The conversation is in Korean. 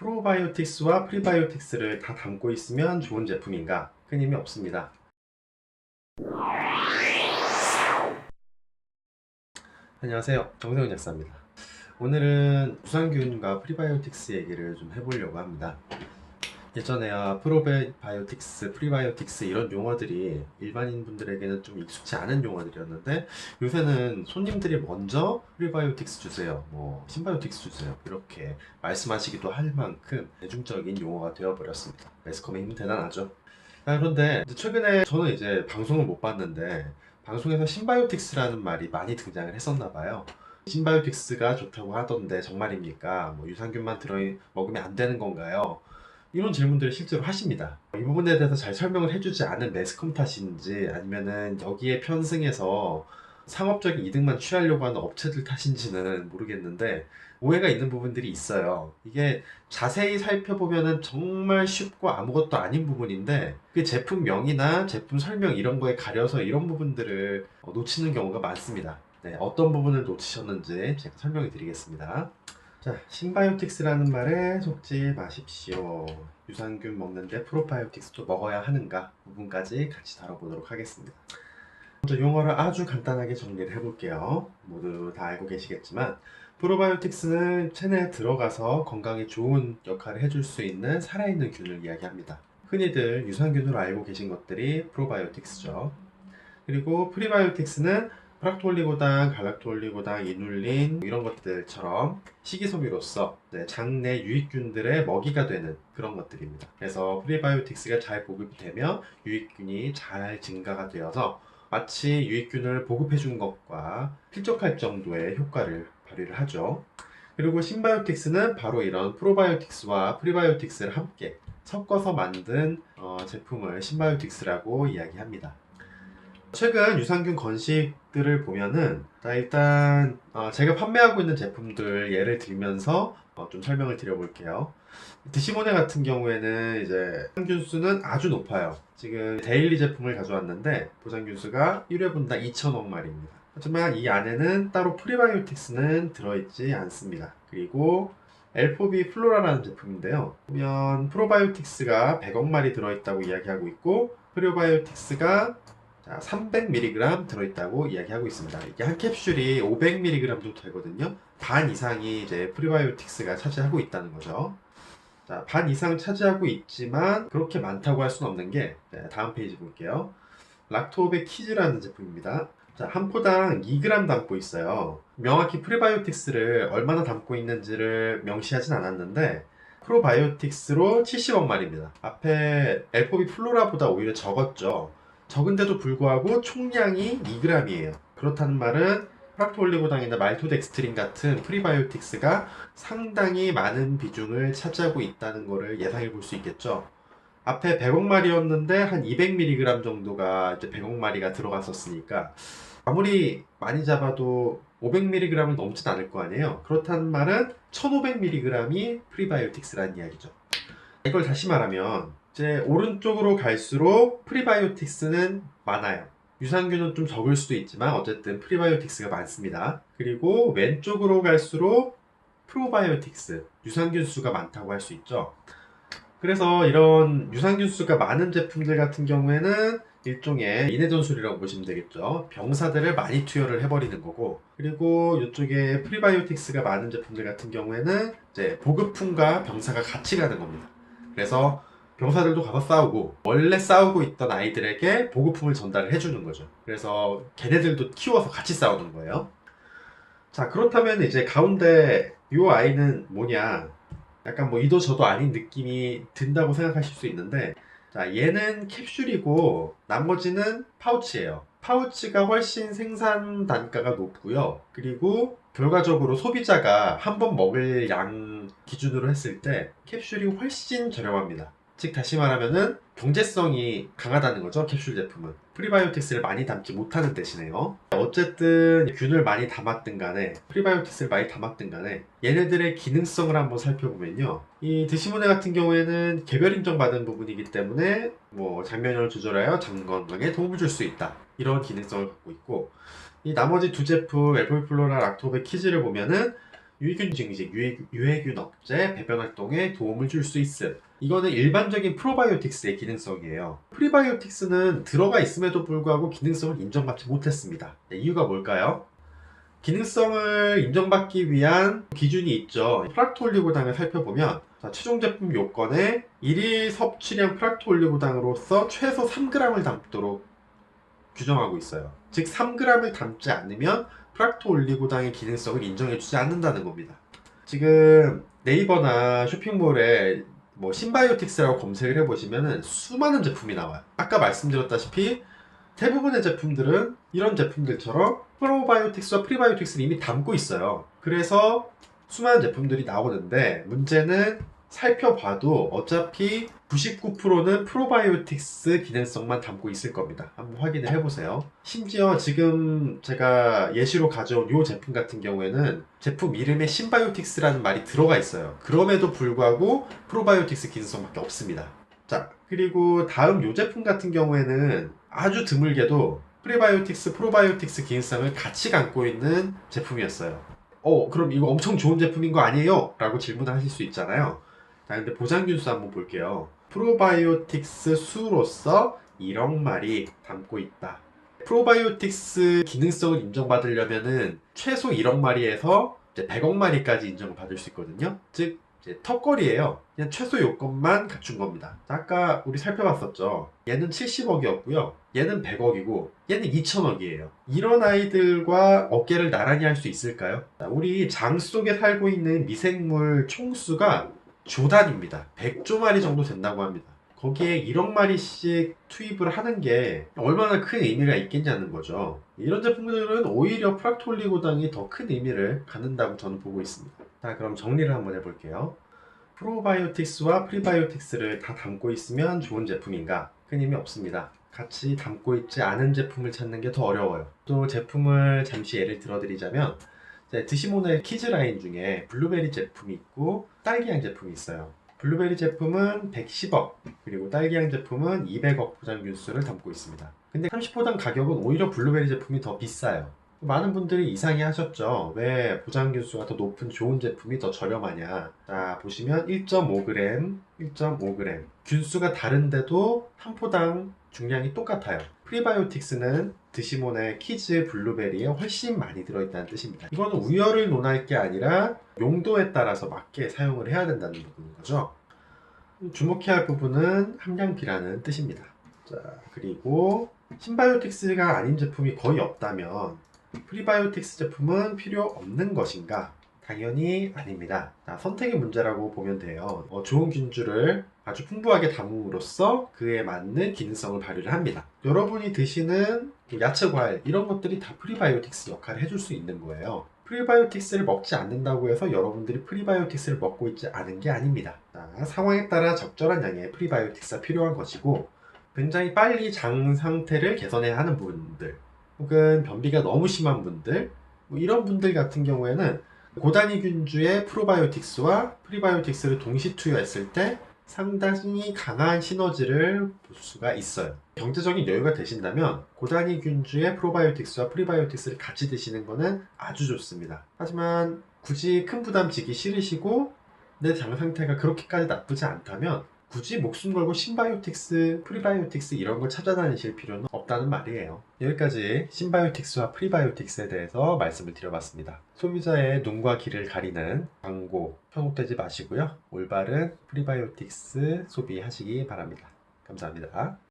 프로바이오틱스와 프리바이오틱스를 다 담고 있으면 좋은 제품인가? 큰 힘이 없습니다. 안녕하세요, 정세훈 약사입니다. 오늘은 유산균과 프리바이오틱스 얘기를 좀 해보려고 합니다. 예전에야 프로바이오틱스, 프리바이오틱스 이런 용어들이 일반인 분들에게는 좀 익숙치 않은 용어들이었는데, 요새는 손님들이 먼저 프리바이오틱스 주세요, 신바이오틱스 주세요, 이렇게 말씀하시기도 할 만큼 대중적인 용어가 되어버렸습니다. 매스컴의 힘은 대단하죠. 그런데 최근에 저는 이제 방송을 못 봤는데, 방송에서 신바이오틱스라는 말이 많이 등장을 했었나 봐요. 신바이오틱스가 좋다고 하던데 정말입니까? 유산균만 먹으면 안 되는 건가요? 이런 질문들을 실제로 하십니다. 이 부분에 대해서 잘 설명을 해주지 않은 매스컴 탓인지, 아니면은 여기에 편승해서 상업적인 이득만 취하려고 하는 업체들 탓인지는 모르겠는데, 오해가 있는 부분들이 있어요. 이게 자세히 살펴보면은 정말 쉽고 아무것도 아닌 부분인데, 그 제품명이나 제품 설명 이런 거에 가려서 이런 부분들을 놓치는 경우가 많습니다. 네, 어떤 부분을 놓치셨는지 제가 설명해 드리겠습니다. 자, 신바이오틱스라는 말에 속지 마십시오. 유산균 먹는데 프로바이오틱스도 먹어야 하는가 부분까지 같이 다뤄보도록 하겠습니다. 먼저 용어를 아주 간단하게 정리를 해볼게요. 모두 다 알고 계시겠지만, 프로바이오틱스는 체내에 들어가서 건강에 좋은 역할을 해줄 수 있는 살아있는 균을 이야기합니다. 흔히들 유산균으로 알고 계신 것들이 프로바이오틱스죠. 그리고 프리바이오틱스는 프락토올리고당, 갈락토올리고당, 이눌린 이런 것들처럼 식이섬유로서 장내 유익균들의 먹이가 되는 그런 것들입니다. 그래서 프리바이오틱스가 잘 보급이 되면 유익균이 잘 증가가 되어서 마치 유익균을 보급해 준 것과 필적할 정도의 효과를 발휘를 하죠. 그리고 신바이오틱스는 바로 이런 프로바이오틱스와 프리바이오틱스를 함께 섞어서 만든 제품을 신바이오틱스라고 이야기합니다. 최근 유산균 건식들을 보면은, 일단 제가 판매하고 있는 제품들 예를 들면서 좀 설명을 드려볼게요. 드시모네 같은 경우에는 이제 보장균수는 아주 높아요. 지금 데일리 제품을 가져왔는데 보장균수가 1회 분당 2,000억 마리입니다. 하지만 이 안에는 따로 프리바이오틱스는 들어있지 않습니다. 그리고 엘포비 플로라라는 제품인데요, 보면 프로바이오틱스가 100억 마리 들어있다고 이야기하고 있고, 프리바이오틱스가 300mg 들어있다고 이야기하고 있습니다. 이게 한 캡슐이 500mg 정도 되거든요. 반 이상이 이제 프리바이오틱스가 차지하고 있다는 거죠. 자, 반 이상 차지하고 있지만 그렇게 많다고 할 수는 없는 게, 다음 페이지 볼게요. 락토오백 키즈라는 제품입니다. 자, 한 포당 2g 담고 있어요. 명확히 프리바이오틱스를 얼마나 담고 있는지를 명시하진 않았는데, 프로바이오틱스로 70억 마리입니다. 앞에 엘포비 플로라보다 오히려 적었죠. 적은데도 불구하고 총량이 2g이에요. 그렇다는 말은 프락토올리고당이나 말토덱스트린 같은 프리바이오틱스가 상당히 많은 비중을 차지하고 있다는 것을 예상해 볼 수 있겠죠. 앞에 100억 마리였는데 한 200mg 정도가 이제 100억 마리가 들어갔었으니까, 아무리 많이 잡아도 500mg을 넘진 않을 거 아니에요. 그렇다는 말은 1500mg이 프리바이오틱스라는 이야기죠. 이걸 다시 말하면, 이제 오른쪽으로 갈수록 프리바이오틱스는 많아요. 유산균은 좀 적을 수도 있지만 어쨌든 프리바이오틱스가 많습니다. 그리고 왼쪽으로 갈수록 프로바이오틱스, 유산균 수가 많다고 할 수 있죠. 그래서 이런 유산균 수가 많은 제품들 같은 경우에는 일종의 인해전술이라고 보시면 되겠죠. 병사들을 많이 투여를 해버리는 거고, 그리고 이쪽에 프리바이오틱스가 많은 제품들 같은 경우에는 이제 보급품과 병사가 같이 가는 겁니다. 그래서 병사들도 가서 싸우고, 원래 싸우고 있던 아이들에게 보급품을 전달을 해주는 거죠. 그래서 걔네들도 키워서 같이 싸우는 거예요. 자, 그렇다면 이제 가운데 이 아이는 뭐냐, 약간 이도 저도 아닌 느낌이 든다고 생각하실 수 있는데, 자, 얘는 캡슐이고 나머지는 파우치예요. 파우치가 훨씬 생산 단가가 높고요. 그리고 결과적으로 소비자가 한 번 먹을 양 기준으로 했을 때 캡슐이 훨씬 저렴합니다. 즉 다시 말하면은 경제성이 강하다는 거죠, 캡슐 제품은. 프리바이오틱스를 많이 담지 못하는 대신에요. 어쨌든 균을 많이 담았든 간에 프리바이오틱스를 많이 담았든 간에 얘네들의 기능성을 한번 살펴보면요, 이 드시모네 같은 경우에는 개별 인정받은 부분이기 때문에 장면을 조절하여 장 건강에 도움을 줄 수 있다, 이런 기능성을 갖고 있고, 이 나머지 두 제품 엘포비플로라 락토오백 키즈를 보면은 유해균 증식, 유해균 억제, 배변 활동에 도움을 줄 수 있음. 이거는 일반적인 프로바이오틱스의 기능성이에요. 프리바이오틱스는 들어가 있음에도 불구하고 기능성을 인정받지 못했습니다. 이유가 뭘까요? 기능성을 인정받기 위한 기준이 있죠. 프락토올리고당을 살펴보면 최종 제품 요건에 일일 섭취량 프락토올리고당으로서 최소 3g을 담도록 규정하고 있어요. 즉 3g을 담지 않으면 프락토올리고당의 기능성을 인정해주지 않는다는 겁니다. 지금 네이버나 쇼핑몰에 뭐 신바이오틱스라고 검색을 해보시면 수많은 제품이 나와요. 아까 말씀드렸다시피 대부분의 제품들은 이런 제품들처럼 프로바이오틱스와 프리바이오틱스를 이미 담고 있어요. 그래서 수많은 제품들이 나오는데 문제는 살펴봐도 어차피 99%는 프로바이오틱스 기능성만 담고 있을 겁니다. 한번 확인을 해보세요. 심지어 지금 제가 예시로 가져온 이 제품 같은 경우에는 제품 이름에 신바이오틱스라는 말이 들어가 있어요. 그럼에도 불구하고 프로바이오틱스 기능성밖에 없습니다. 자, 그리고 다음 이 제품 같은 경우에는 아주 드물게도 프리바이오틱스, 프로바이오틱스 기능성을 같이 갖고 있는 제품이었어요. 그럼 이거 엄청 좋은 제품인 거 아니에요? 라고 질문을 하실 수 있잖아요. 자, 근데 보장균 수 한번 볼게요. 프로바이오틱스 수로서 1억 마리 담고 있다. 프로바이오틱스 기능성을 인정받으려면은 최소 1억 마리에서 100억 마리까지 인정을 받을 수 있거든요. 즉 이제 턱걸이에요. 그냥 최소 요건만 갖춘 겁니다. 아까 우리 살펴봤었죠. 얘는 70억이었고요. 얘는 100억이고 얘는 2천억이에요. 이런 아이들과 어깨를 나란히 할 수 있을까요? 우리 장 속에 살고 있는 미생물 총수가 조단입니다. 100조 마리 정도 된다고 합니다. 거기에 1억 마리씩 투입을 하는 게 얼마나 큰 의미가 있겠냐는 거죠. 이런 제품들은 오히려 프락톨리고당이 더 큰 의미를 갖는다고 저는 보고 있습니다. 자, 그럼 정리를 한번 해볼게요. 프로바이오틱스와 프리바이오틱스를 다 담고 있으면 좋은 제품인가? 큰 의미 없습니다. 같이 담고 있지 않은 제품을 찾는 게 더 어려워요. 또 제품을 잠시 예를 들어드리자면 드시모네 키즈 라인 중에 블루베리 제품이 있고 딸기향 제품이 있어요. 블루베리 제품은 110억, 그리고 딸기향 제품은 200억 포장균수를 담고 있습니다. 근데 30포당 가격은 오히려 블루베리 제품이 더 비싸요. 많은 분들이 이상해 하셨죠. 왜 보장균수가 더 높은 좋은 제품이 더 저렴하냐. 자, 보시면 1.5g, 1.5g. 균수가 다른데도 한 포당 중량이 똑같아요. 프리바이오틱스는 드시몬의 키즈 블루베리에 훨씬 많이 들어있다는 뜻입니다. 이거는 우열을 논할 게 아니라 용도에 따라서 맞게 사용을 해야 된다는 부분인 거죠. 주목해야 할 부분은 함량비라는 뜻입니다. 자, 그리고 신바이오틱스가 아닌 제품이 거의 없다면 프리바이오틱스 제품은 필요 없는 것인가? 당연히 아닙니다. 선택의 문제라고 보면 돼요. 좋은 균주를 아주 풍부하게 담음으로써 그에 맞는 기능성을 발휘를 합니다. 여러분이 드시는 야채, 과일 이런 것들이 다 프리바이오틱스 역할을 해줄 수 있는 거예요. 프리바이오틱스를 먹지 않는다고 해서 여러분들이 프리바이오틱스를 먹고 있지 않은 게 아닙니다. 상황에 따라 적절한 양의 프리바이오틱스가 필요한 것이고 굉장히 빨리 장 상태를 개선해야 하는 분들 혹은 변비가 너무 심한 분들 이런 분들 같은 경우에는 고단위 균주의 프로바이오틱스와 프리바이오틱스를 동시 투여했을 때 상당히 강한 시너지를 볼 수가 있어요. 경제적인 여유가 되신다면 고단위 균주의 프로바이오틱스와 프리바이오틱스를 같이 드시는 것은 아주 좋습니다. 하지만 굳이 큰 부담 지기 싫으시고 내 장 상태가 그렇게까지 나쁘지 않다면 굳이 목숨 걸고 신바이오틱스, 프리바이오틱스 이런 걸 찾아다니실 필요는 없다는 말이에요. 여기까지 신바이오틱스와 프리바이오틱스에 대해서 말씀을 드려봤습니다. 소비자의 눈과 귀를 가리는 광고 편곡되지 마시고요. 올바른 프리바이오틱스 소비하시기 바랍니다. 감사합니다.